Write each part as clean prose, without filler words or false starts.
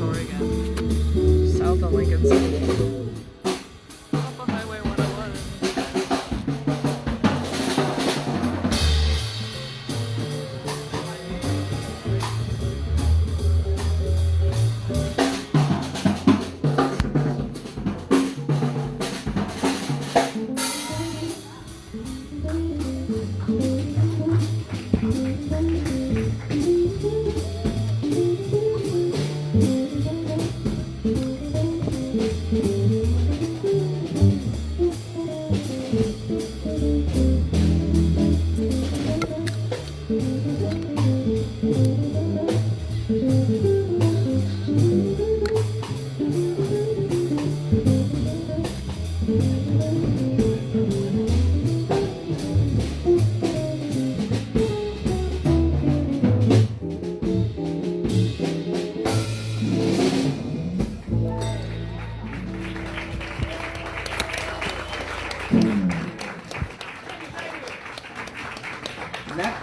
Oregon, south of Lincoln City. Up on Highway 101.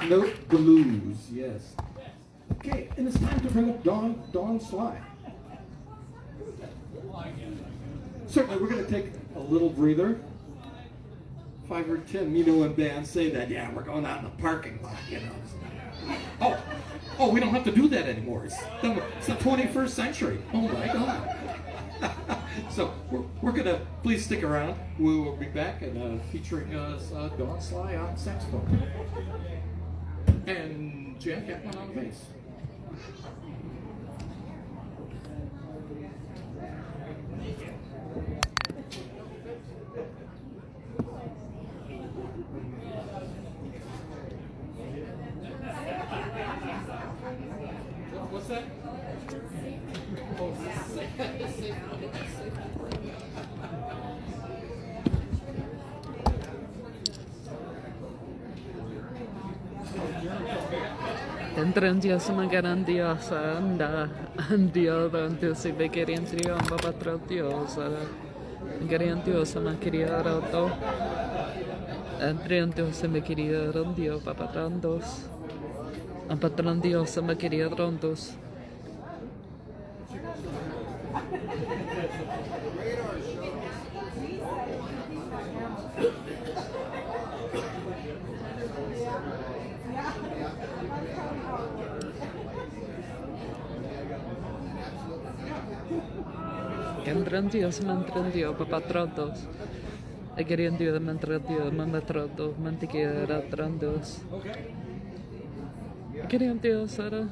Note blues, yes. Okay, and it's time to bring up Dawn Sly. Certainly, we're going to take a little breather. 5 or 10, when bands say that, yeah, we're going out in the parking lot, Oh, we don't have to do that anymore. It's the 21st century. Oh my God. So we're going to, please stick around. We will be back and featuring Dawn Sly on saxophone. And Jack Kaplan on bass. What's that? Tendrán Dios una gran diosa, anda, Dios, Dios, y me querían trio, papá, Dios, querían Dios, me quería roto, entre Dios, me quería rondio, papá, rondos, patrón Dios, me quería rondos. Que entrendió, me entrendió, papá trotos. E querían Dios, me entrendió, me trotos, mantequilla, trondos. Querían Dios, ahora.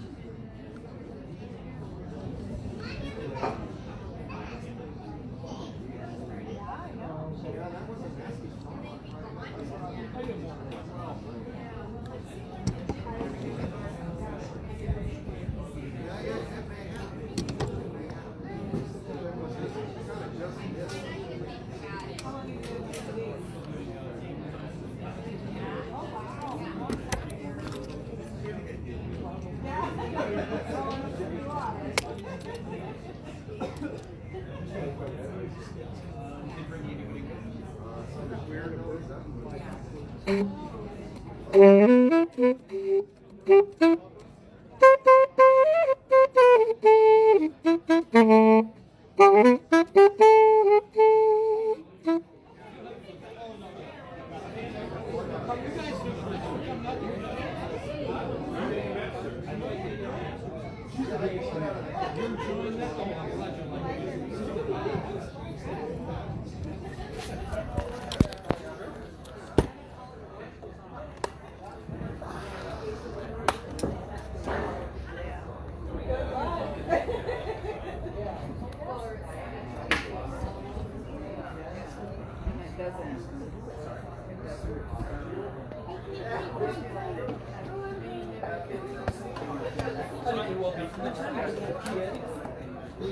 We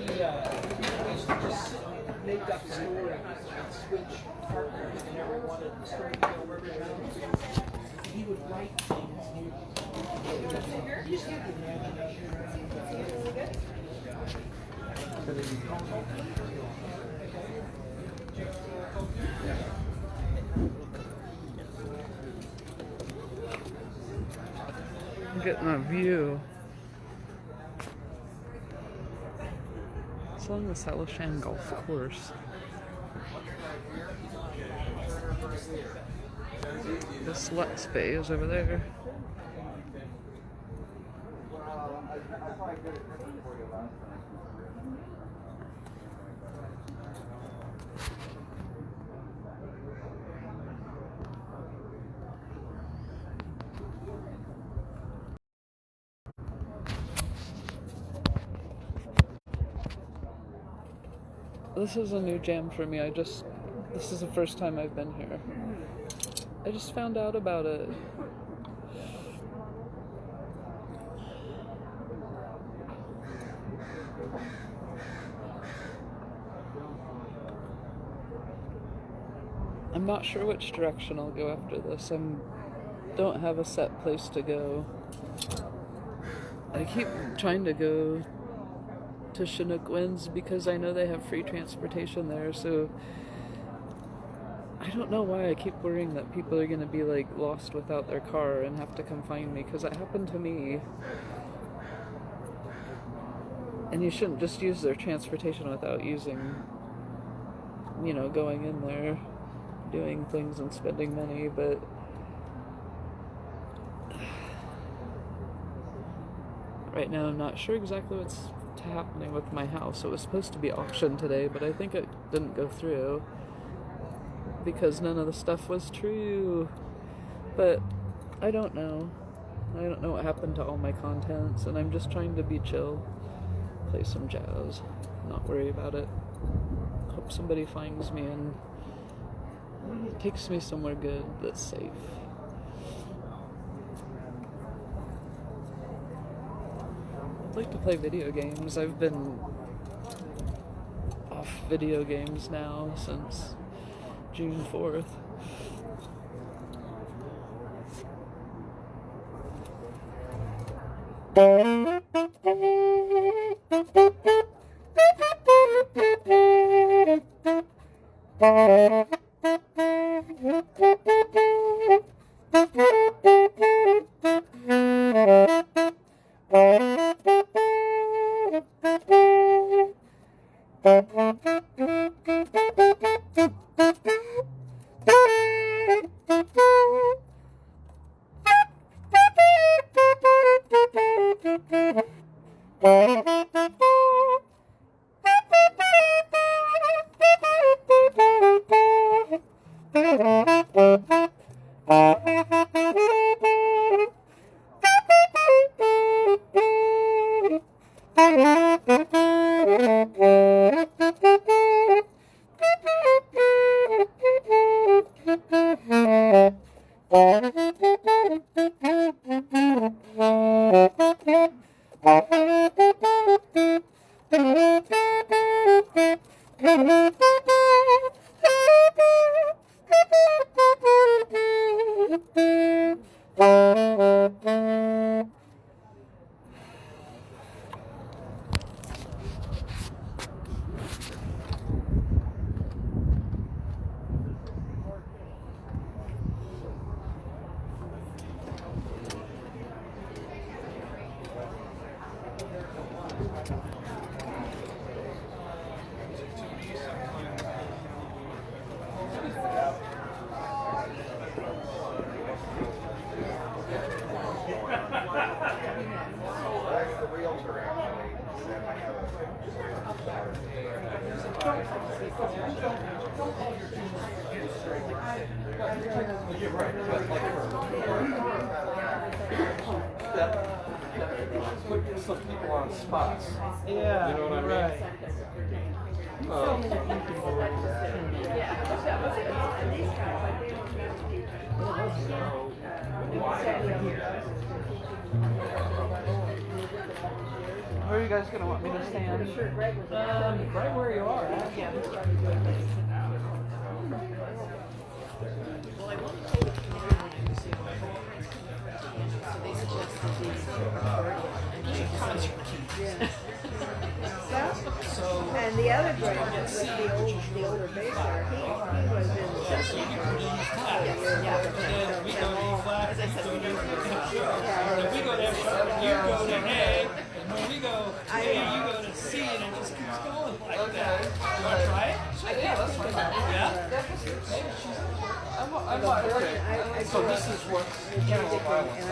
used to just make up stories and switch partners whenever we wanted the story to go wherever he would write things. He just had the imagination. I'm getting a view. It's along the Salishan golf course. The Sluts Bay is over there. This is a new jam for me. This is the first time I've been here. I just found out about it. I'm not sure which direction I'll go after this. Don't have a set place to go. I keep trying to go to Chinook Winds because I know they have free transportation there, so I don't know why I keep worrying that people are going to be like lost without their car and have to come find me, because that happened to me. And you shouldn't just use their transportation without using, going in there, doing things and spending money, but right now I'm not sure exactly what's happening with my house. It was supposed to be auctioned today, but I think it didn't go through because none of the stuff was true. But I don't know. I don't know what happened to all my contents, and I'm just trying to be chill, play some jazz, not worry about it. Hope somebody finds me and takes me somewhere good that's safe. I'd like to play video games. I've been off video games now since June 4th. Put some people on spots. Yeah, You know what I mean? right. Where are you guys gonna want me to stand? Right where you are, actually. And the other drink was the older baser. He was in We go to E flat, as I said, we go to we go to F sharp, you go to A, and when we go to A, you go to C, and it just keeps going. So this is what and I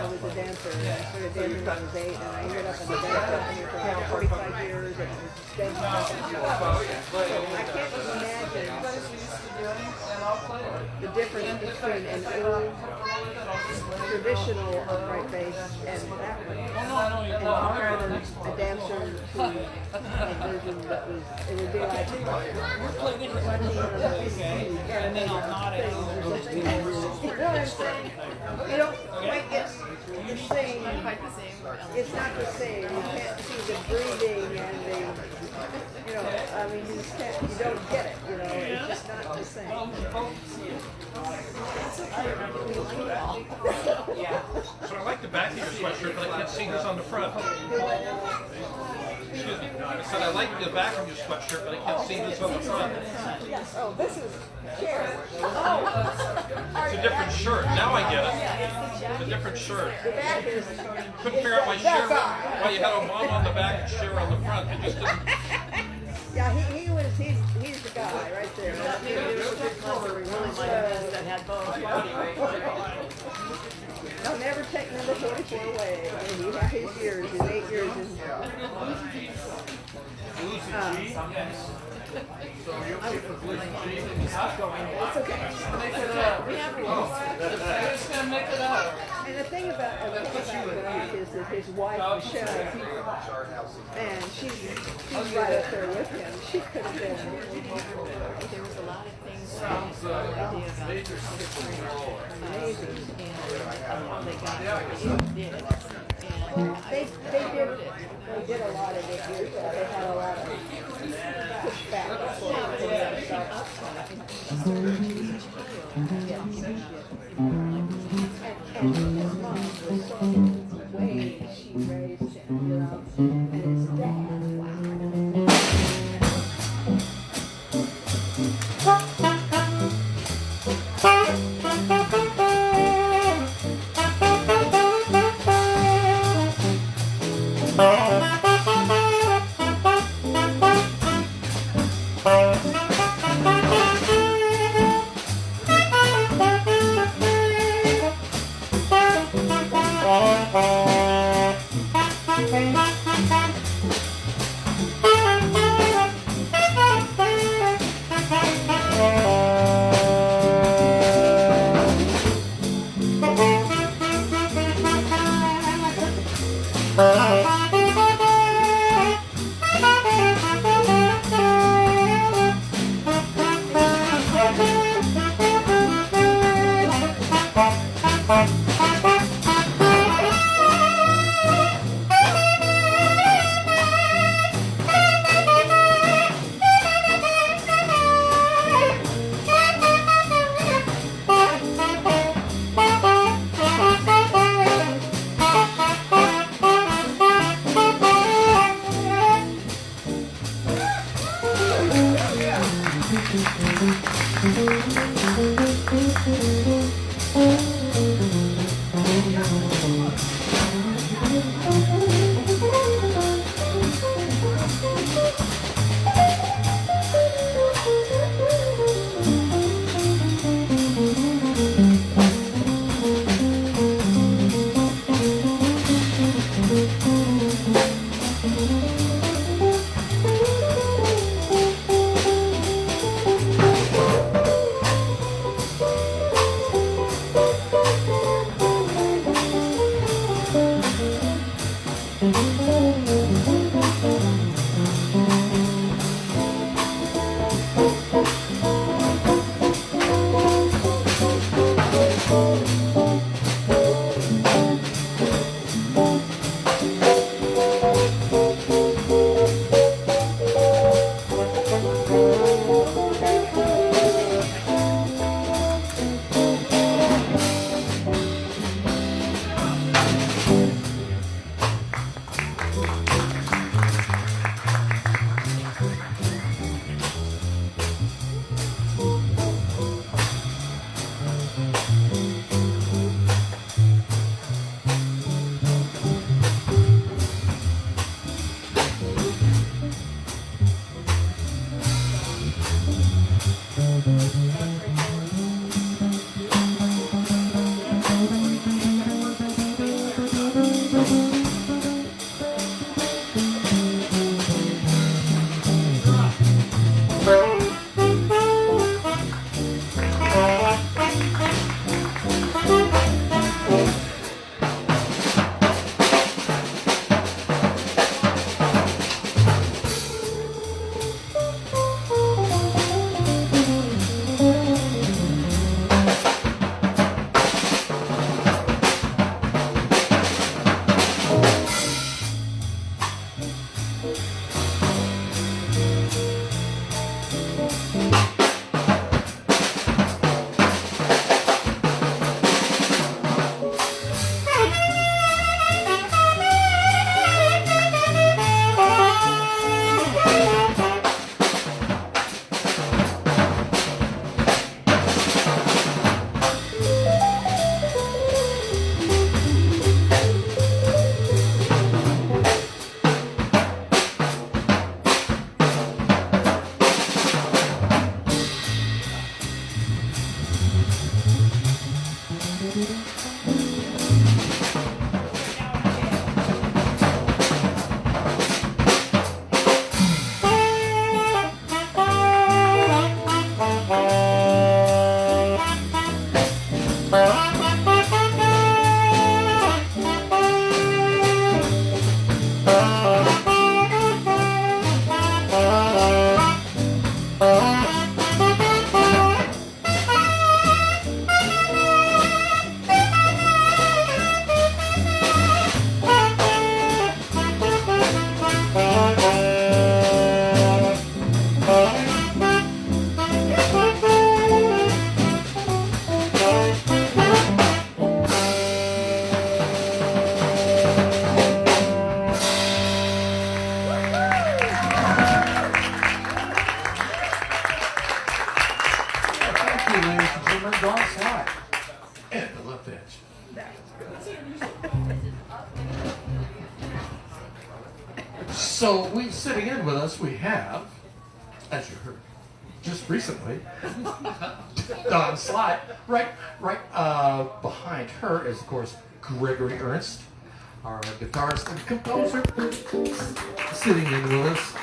was a dancer. And I started dancing when I was 8, and I ended up in the dance company for 45 years. And dancing I can't imagine the difference between an old traditional upright bass and that one. And modern, a dancer to a version that was, it would be like and then I'll nod it. you know what I'm saying? You don't quite get the same. It's not the same. You can't see the breathing and the, you know, I mean, you just can't, you don't get it, you know, it's just not the same. So I like the back of your sweatshirt, but I can't see who's on the front. Excuse me. I said I like the back of your sweatshirt, but I can't see who's on the front. Oh, this is Karen. It's a different shirt. Now I get it. It's a different shirt. The back is, Couldn't figure out why Cher, why you had Obama on the back and Cher on the front. It just didn't. yeah, he's the guy right there. I'll never take number 44 away. He's 8 years. He's 8 years. It's okay. And the thing about Brock is that his wife Michelle, and she's right up there with him. She could have been. There was a lot of things amazing and how they got what they did. And They did a lot of it years ago. They had a lot of pushback for that stuff. And his mom was so the way she raised him, you know, and his dad, wow. So we sitting in with us, we have, as you heard, just recently, Dawn Sly. Right behind her is, of course, Gregory Ernst, our guitarist and composer, sitting in with us.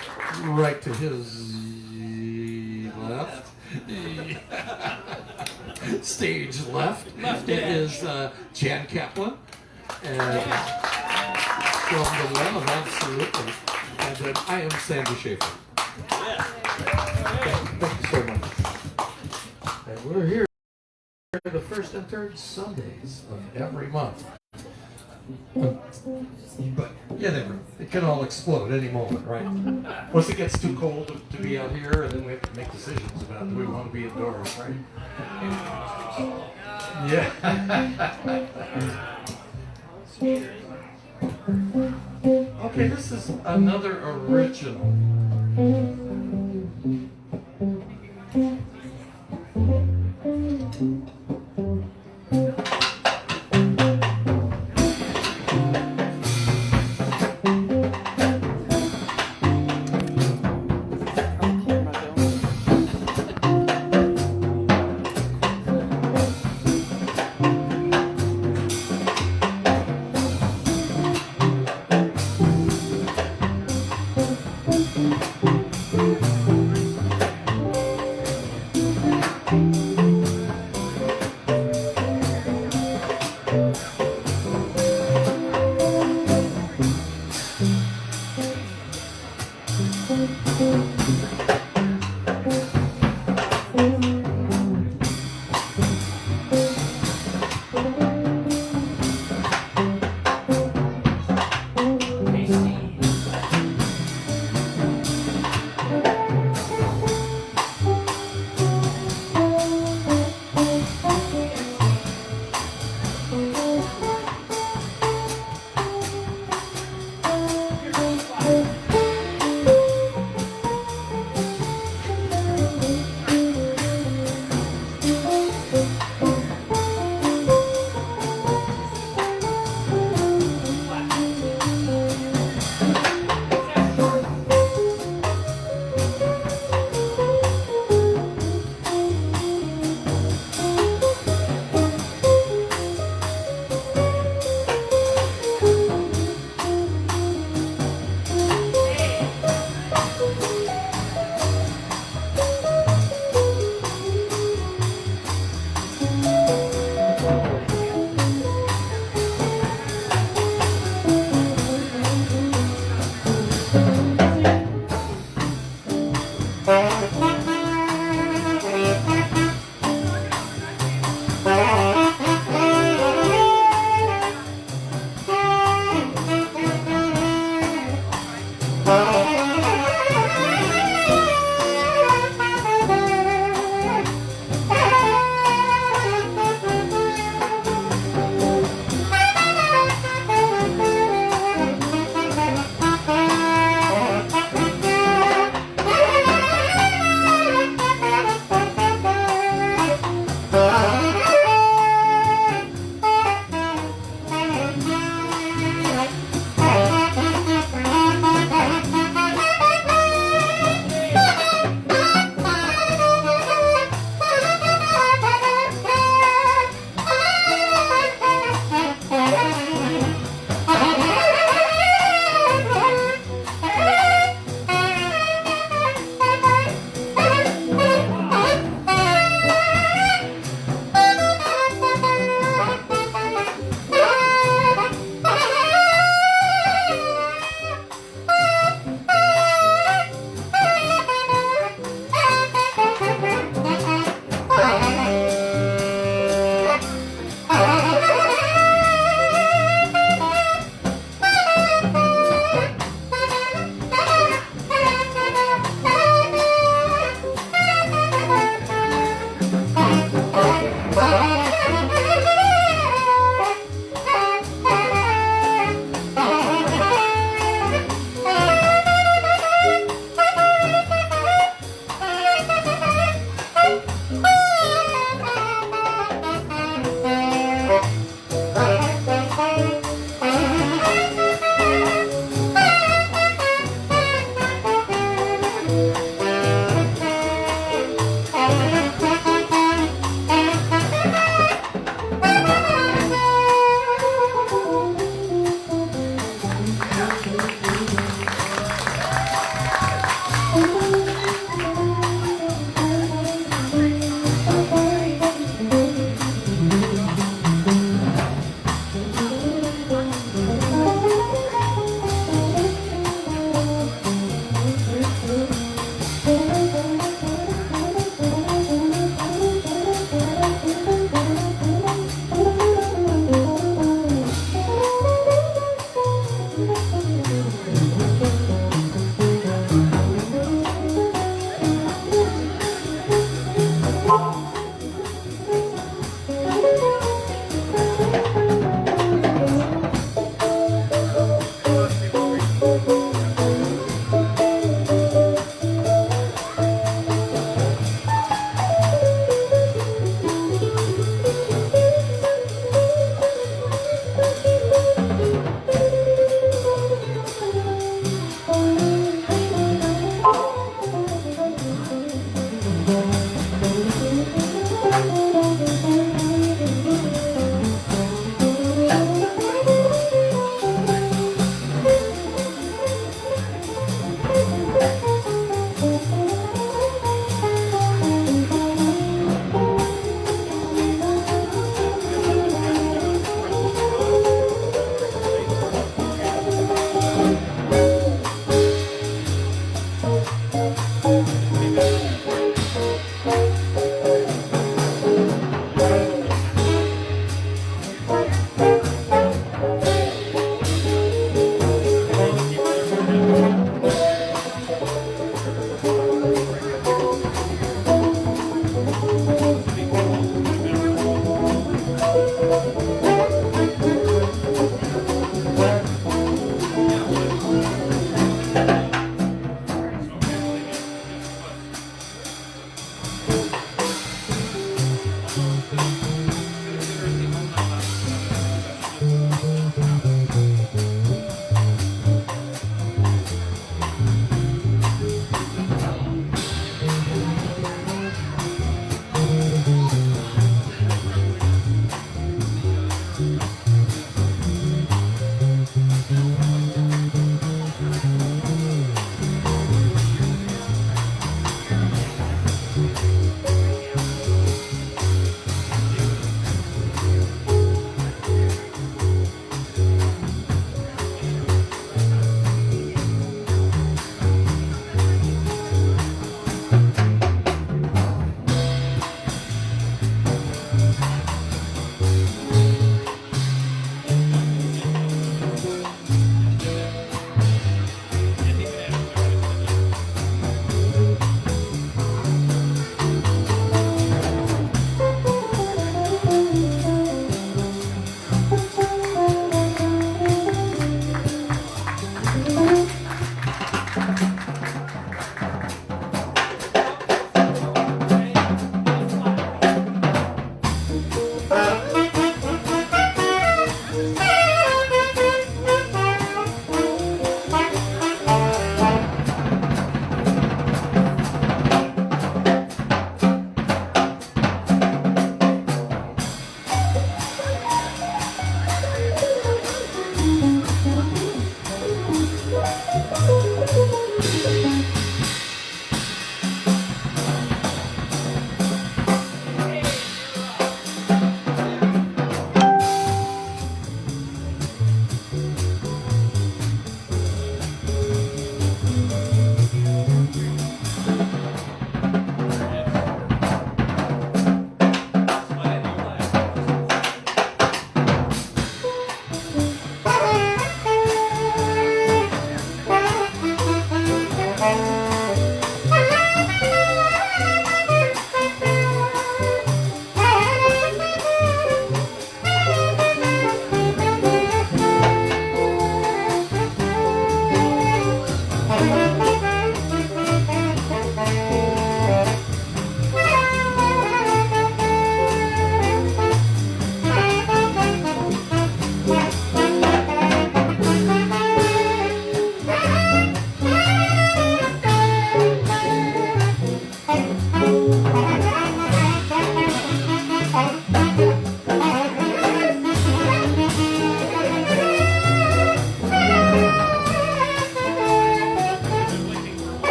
Right to his left, stage left, is Jan Kaplan, and from the left, absolutely. And then I am Sandy Schaefer. Thank you so much. And we're here the first and third Sundays of every month. But yeah, it can all explode any moment, right? Once it gets too cold to be out here, and then we have to make decisions about do we want to be indoors, right? Yeah. Okay, this is another original.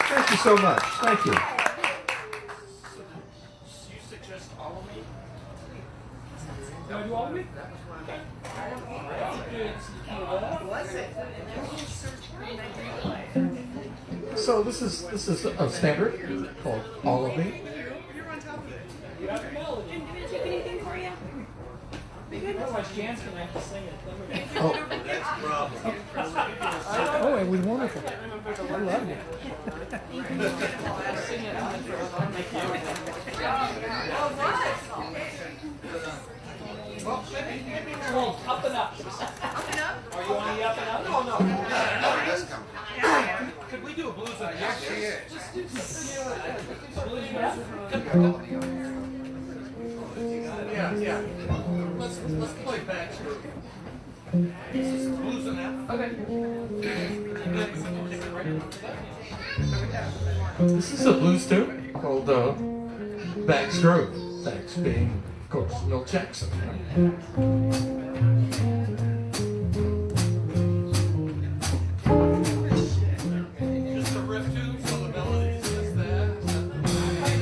Thank you so much. Thank you. You suggest all of me? You want to do all of me? So this is a standard called All of Me. You got the melody. Did I take anything for you? How much chance can I have to sing it? Oh, Oh, it was wonderful. I loved it. Oh, up and up. Up and up? Are you on the up and up? No, no. Could we do a blues and yes, she is. Blues and up? Yeah. Let's play back. Blues and that. Okay. this is a blues tune called Bags Grove. Bags being, of course, Milt Jackson. Just a riff too, so the melody is just that.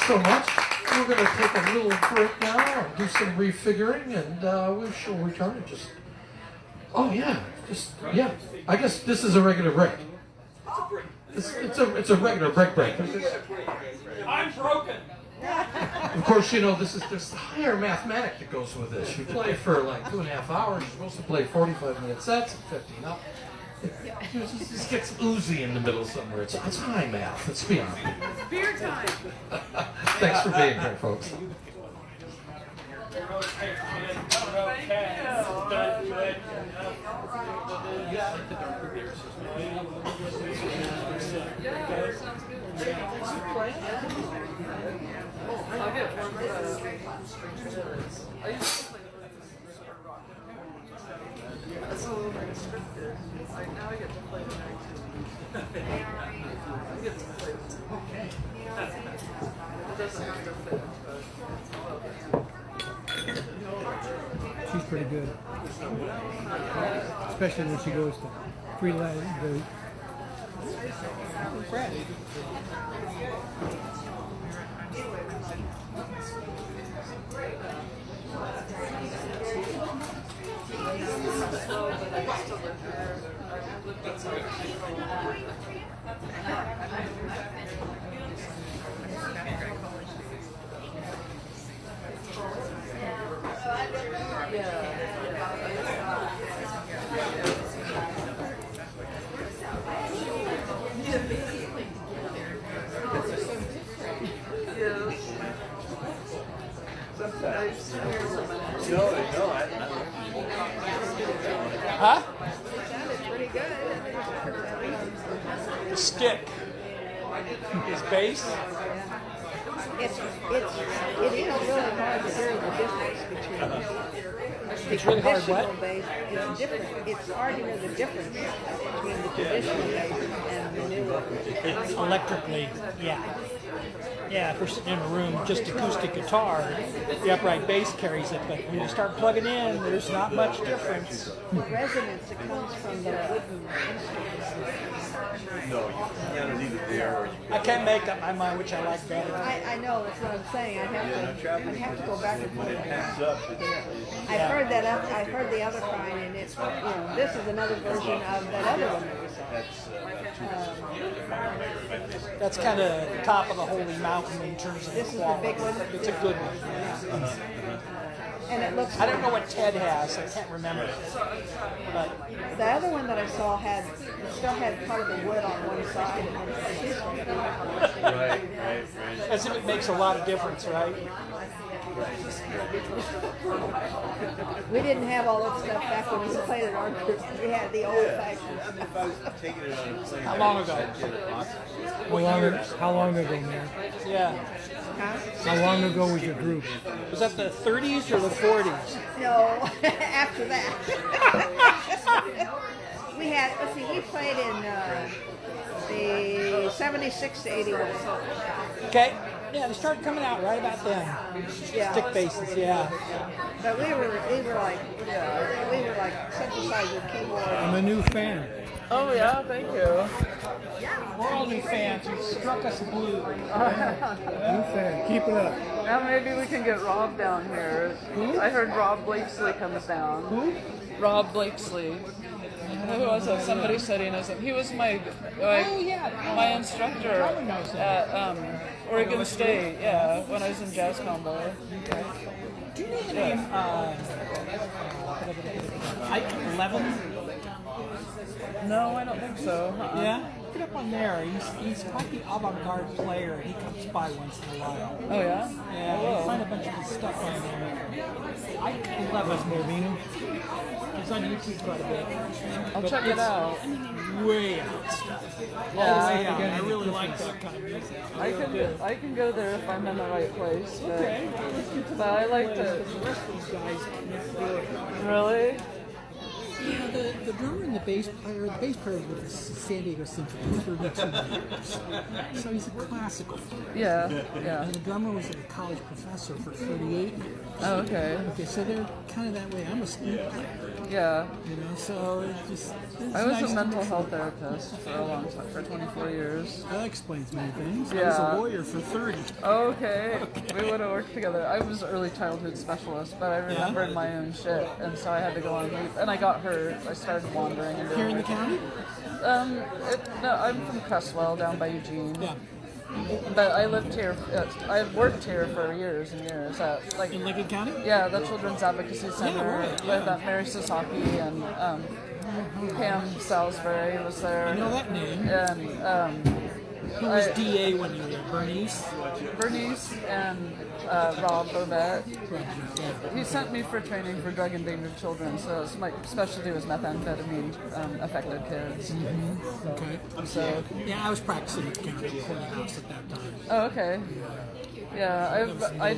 so much. We're going to take a little break now and do some refiguring, and we shall return in just. Oh yeah, yeah. I guess this is a regular break. It's a regular break. I'm broken. Of course, you know there's the higher mathematic that goes with this. You play for like 2.5 hours. You're supposed to play 45-minute sets at 15 up. It just gets oozy in the middle somewhere. It's high math. It's beyond. Beer time. Thanks for being here, folks. I'll get one of those. I used to play that's a little restricted. Like now I get to play the night. I get to play okay. It doesn't have to fit, but She's pretty good. Especially when she goes to freelance boat. Huh? Pretty good. The stick is bass. It is really hard to hear the difference between It's really hard traditional what? bass. It's different. It's hard to hear the difference between the traditional bass and the newer. It's electrically, yeah. Yeah, if we're sitting in a room, just acoustic guitar, the upright bass carries it, but when you start plugging in, there's not much difference. The resonance that comes from the wooden instruments. I can't make up my mind which I like better. I know, that's what I'm saying. I'd have to go back and forth. I heard the other kind, and it's, this is another version of that other one that we saw. That's kind of top of the holy mountain in terms of This is the quality. big one? It's a good one. And it looks I don't know what Ted has. I can't remember. But the other one that I saw still had part of the wood on one side. as if it makes a lot of difference, right? We didn't have all that stuff back when we played at our group. We had the old fashioned. How long ago? How long ago, man? Yeah. Huh? How long ago was your group? Was that the 30s or the 40s? No, after that. We had, let's see, we played in the 76 to 81. Okay. Yeah, they started coming out right about then. Yeah. Stick basses, yeah. But we were like synthesizer keyboard. I'm a new fan. oh yeah, thank you. We're all new fans. You struck us blue. New fan. Keep it up. Now maybe we can get Rob down here. I heard Rob Blakesley comes down. Who? Rob Blakesley. Who was it? Somebody said he knows him. He was my my instructor at Oregon State. Yeah, when I was in jazz combo. Do you know the name Ike Levin? No, I don't think so. Yeah? Look it up on there. He's quite the avant-garde player. He comes by once in a while. Oh yeah. Yeah, Whoa. you find a bunch of his stuff on there. Ike Levin. He's on YouTube quite a bit. I'll But check it it's out. Way out stuff. Yeah. Way out. I really like that kind of music. I can go there if I'm in the right place. But I like to. Really? Yeah, the drummer and the bass player with the San Diego Symphony for 32 years. So he's a classical player. Yeah. And the drummer was a college professor for 38 years. Oh, okay. Okay, so they're kind of that way. I'm a student player. Yeah. You know, so it just. It's I was nice a to mental mix health it up. therapist for a long time, for 24 years. That explains many things. I was Yeah. a lawyer for 30. Okay. We would have worked together. I was early childhood specialist, but I remembered my own shit, and so I had to go on leave. And I got hurt. I started wandering. And Here in the county? No, I'm from Crestwell, down by Eugene. Yeah. But I lived here. I worked here for years and years. Like In Lincoln County? yeah, the Children's Advocacy Center right, with Mary Sasaki and Pam Salisbury was there. I know that name. And Who was DA when you were there? Bernice and Rob Bobette. He sent me for training for drug endangered children, so my specialty was methamphetamine affected kids. Okay. So Yeah, I was practicing at the county courthouse at that time. oh, okay. Yeah, I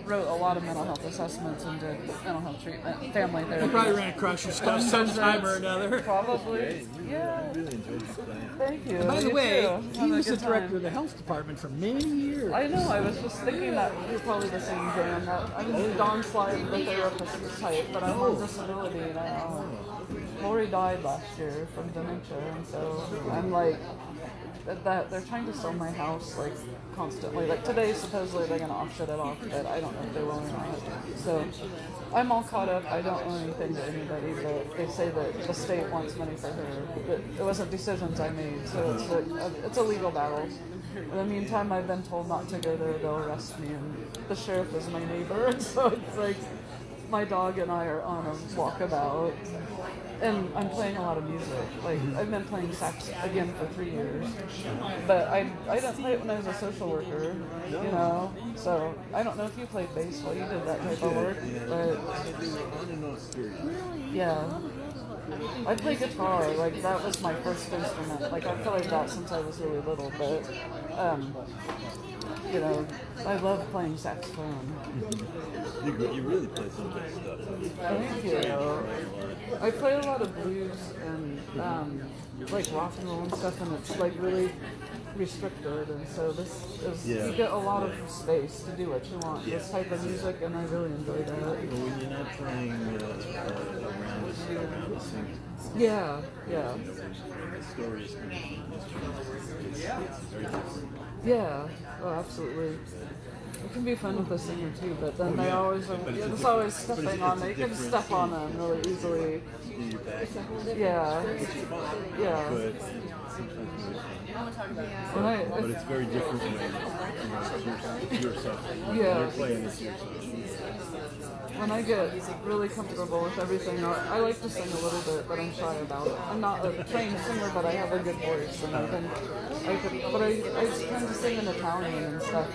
wrote a lot of mental health assessments and did mental health treatment, family I therapy. probably ran across your stuff sometime or another. Probably. Yeah. Thank you. By the You way, too. he Have a was the good director time. of the health department for many years. I know, I was just thinking that you're probably the same Jan. I'm Dawn Sly, the therapist type, but I'm on disability now. Lori died last year from dementia, and so I'm like, that they're trying to sell my house like constantly. Like today, supposedly they're gonna auction it off, but I don't know if they will or not. So I'm all caught up. I don't owe anything to anybody, but they say that the state wants money for her. But it wasn't decisions I made, so it's a legal battle. In the meantime, I've been told not to go there; they'll arrest me, and the sheriff is my neighbor, and so it's like my dog and I are on a walkabout. And I'm playing a lot of music. Like I've been playing sax again for 3 years, but I didn't play it when I was a social worker, you know. So I don't know if you played bass while you did that type of work, but yeah. I play guitar. Like that was my first instrument. Like I've played that since I was really little, but you know, I love playing saxophone. You really play some good stuff. Thank you. I play a lot of blues and like rock and roll and stuff, and it's like really restricted. And so this is you get a lot of space to do what you want. This type of music, and I really enjoy that. Well, when you're not playing around the scene, Yeah, yeah, the story is it's very different. yeah. Oh, absolutely. It can be fun with a singer too, but then they always it's always stepping on them. You can step on them really easily. Yeah, yeah. But it's very different when it's yourself. Yeah. You're playing this yourself. When I get really comfortable with everything, I like to sing a little bit, but I'm shy about it. I'm not a trained singer, but I have a good voice, and I tend to sing in Italian and stuff.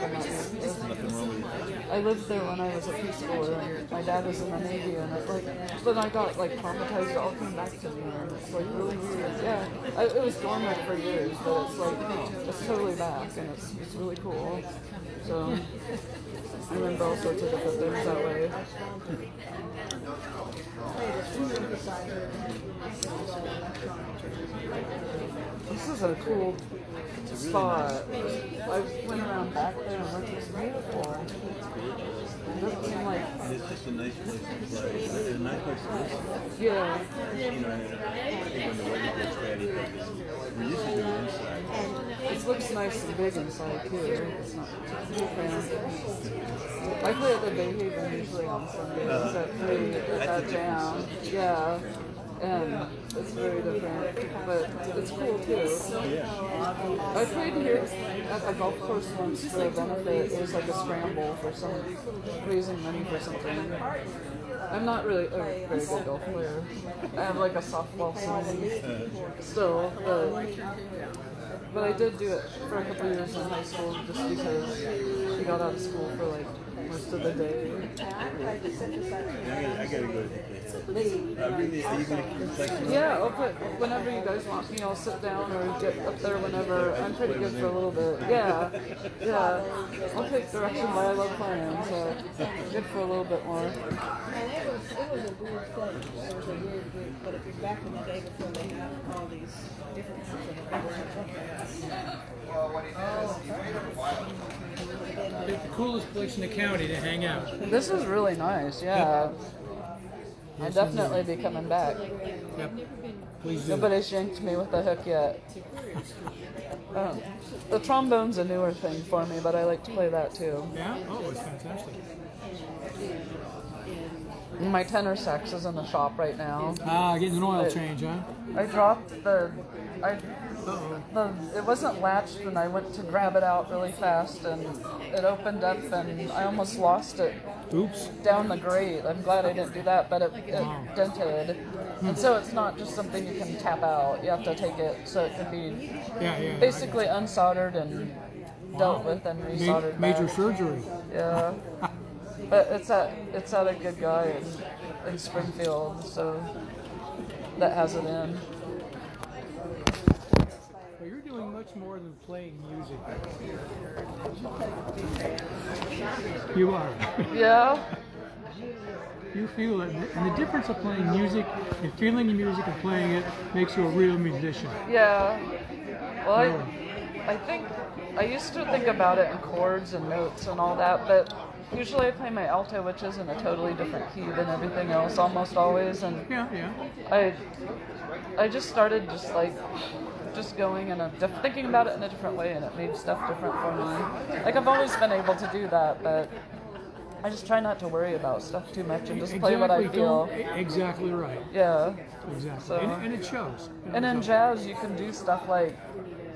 I lived there when I was a preschooler, and my dad was in the Navy, and then I got like traumatized. It all came back to me, and it's like really weird. Yeah, it was dormant for years, but it's totally back, and it's really cool. So. I remember all sorts of different things that way. This is a cool spot. I went around back there and looked, it's beautiful. It doesn't seem like... It's just a nice place to play. It's a nice place to listen. Yeah. You know, I think when the weather gets bad, we used to do it inside. It looks nice and big inside too. It's not too cramped. I play at the Bay Haven usually on Sundays at 3 at Jam. Yeah. And it's very different, but it's cool too. I played here at the golf course once for a benefit. It was like a scramble for raising money for something. I'm not really a very good golf player. I have like a softball swing still, but I did do it for a couple years in high school just because you got out of school for like most of the day. I gotta go to the place. Really, are you gonna keep texting? Yeah, whenever you guys want me, I'll sit down or get up there whenever. I'm pretty good for a little bit. Yeah, yeah. I'll take direction while I love playing, so good for a little bit more. It was a weird place. It was a weird group, but it was back in the day before they had all these differences in Pick the coolest place in the county to hang out. This is really nice, yeah. I'll definitely be coming back. Yep. Please do. Nobody's yanked me with the hook yet. The trombone's a newer thing for me, but I like to play that too. Yeah? Oh, it's fantastic. My tenor sax is in the shop right now. Ah, getting an oil change, huh? I dropped it wasn't latched, and I went to grab it out really fast, and it opened up, and I almost lost it. Oops. Down the grate. I'm glad I didn't do that, but it dented. And so it's not just something you can tap out. You have to take it so it can be basically unsoldered and dealt with and resoldered. Major back. surgery. Yeah. But it's at a good guy in Springfield, so that has it in. Well, you're doing much more than playing music. You are. Yeah. You feel it. And the difference of playing music and feeling the music and playing it makes you a real musician. Yeah. Well, I think I used to think about it in chords and notes and all that, but usually I play my alto, which is in a totally different key than everything else, almost always. And I just started just going and thinking about it in a different way, and it made stuff different for me. Like, I've always been able to do that, but I just try not to worry about stuff too much and just play what I feel. Exactly right. Yeah. Exactly. So, and it shows. And in jazz, you can do stuff like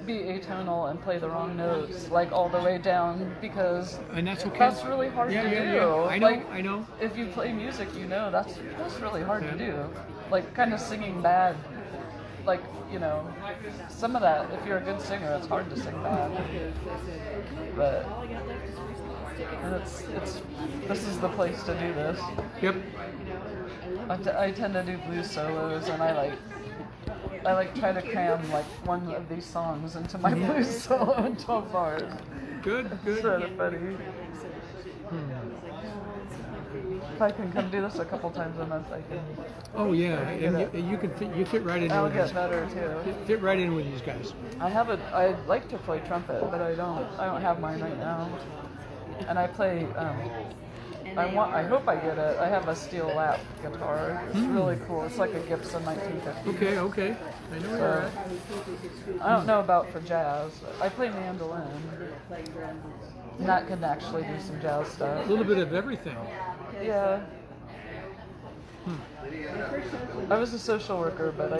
be atonal and play the wrong notes, like all the way down, because that's okay. That's really hard to do. Yeah. I know. If you play music, you know that's really hard to do. Like, kind of singing bad. Like, some of that, if you're a good singer, it's hard to sing bad. But this is the place to do this. Yep. I tend to do blues solos, and I try to cram like one of these songs into my blues solo in 12 bars. Good. Sort of funny. If I can come do this a couple times a month, I can. Oh yeah, and you fit right in. I'll get better too. Fit right in with these guys. I'd like to play trumpet, but I don't have mine right now. And I play. I hope I get it. I have a steel lap guitar. It's really cool. It's like a Gibson 1950. Okay. I know where you're at. I don't know about for jazz. I play mandolin. And that can actually do some jazz stuff. A little bit of everything. Yeah. I was a social worker, but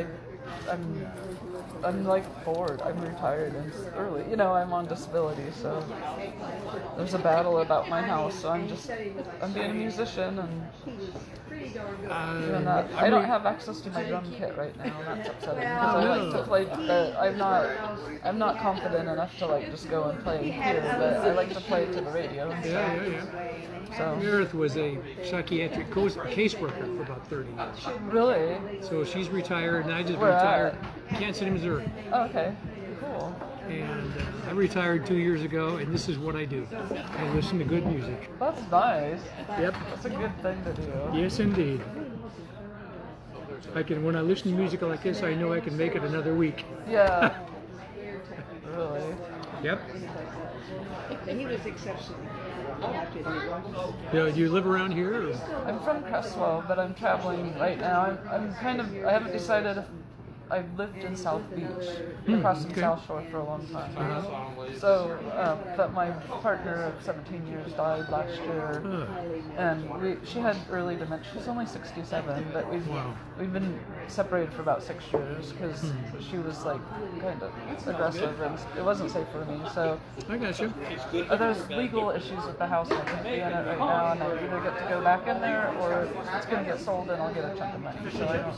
I'm like bored. I'm retired and early. I'm on disability, so there's a battle about my house. So I'm being a musician and doing that. I don't have access to my drum kit right now, and that's upsetting because I like to play. I'm not confident enough to just go and play here, but I like to play to the radio and stuff. Yeah. So Meredith was a psychiatric caseworker for about 30 years. Really? So she's retired, and I just Where retired. at? Kansas City, Missouri. Oh, okay. Cool. And I retired 2 years ago, and this is what I do. I listen to good music. That's nice. Yep. That's a good thing to do. Yes, indeed. When I listen to music like this, I know I can make it another week. Yeah. Really? Yep. He was exceptional. Do you live around here? Or? I'm from Crestwell, but I'm traveling right now. I haven't decided if I've lived in South Beach, across the South Shore for a long time. So, but my partner of 17 years died last year, and she had early dementia. She's only 67, but we've been separated for about 6 years because she was kind of aggressive, and it wasn't safe for me. So I got you. There's legal issues with the house. I can't be in it right now, and I either get to go back in there or it's going to get sold and I'll get a chunk of money. So I don't.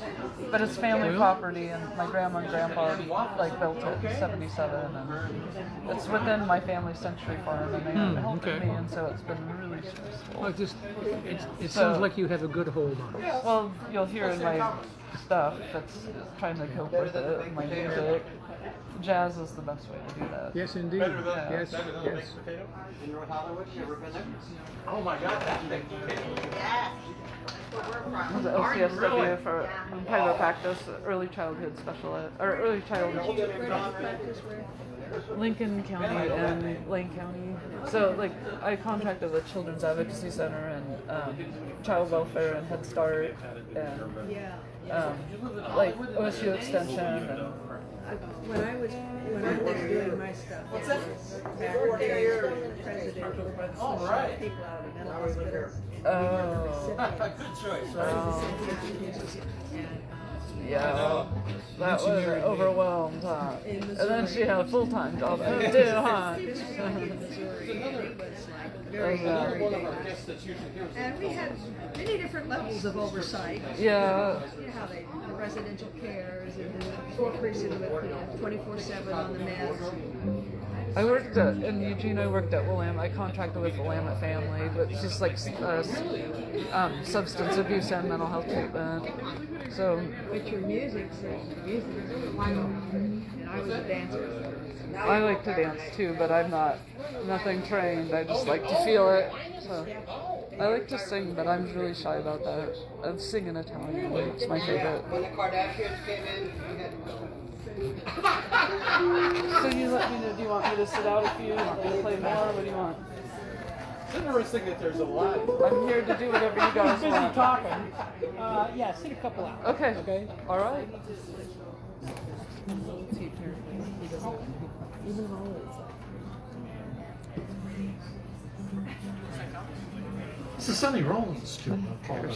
But it's family property, and my grandma and grandpa built it in '77, and it's within my family century farm, and they helped me, and so it's been really stressful. Well, it sounds like you have a good hold on it. Well, you'll hear in my stuff that's trying to cope with it, my music. Jazz is the best way to do that. Yes, indeed. Yes. In North Hollywood, you ever been there? Oh my God, that's big. I was at LCSW for private practice, early childhood specialist, or early childhood. Lincoln County and Lane County. So I contracted with Children's Advocacy Center, child welfare and Head Start and like OSU Extension and When I was doing my stuff, it was back in the days when the president would push people out of mental hospitals. Yeah, that was overwhelmed, huh? And then she had a full-time job too, huh? Very dangerous. And we had many different levels of oversight. Yeah. You know how the residential cares and the full prison with 24/7 on the meds. I worked in Eugene. I worked at Willamette. I contracted with Willamette Family, but it's just like substance abuse and mental health treatment. So. But your music's music. And I was a dancer. I like to dance too, but I'm nothing trained. I just like to feel it. So I like to sing, but I'm really shy about that. I sing in Italian. It's my favorite. When the Kardashians came in, So you let me know. Do you want me to sit out a few? Do you want me to play more? What do you want? It's interesting that there's a lot. I'm here to do whatever you guys Busy want. talking. Yeah, sit a couple out. Okay. Okay. All right. This is Sonny Rollins too. Paul.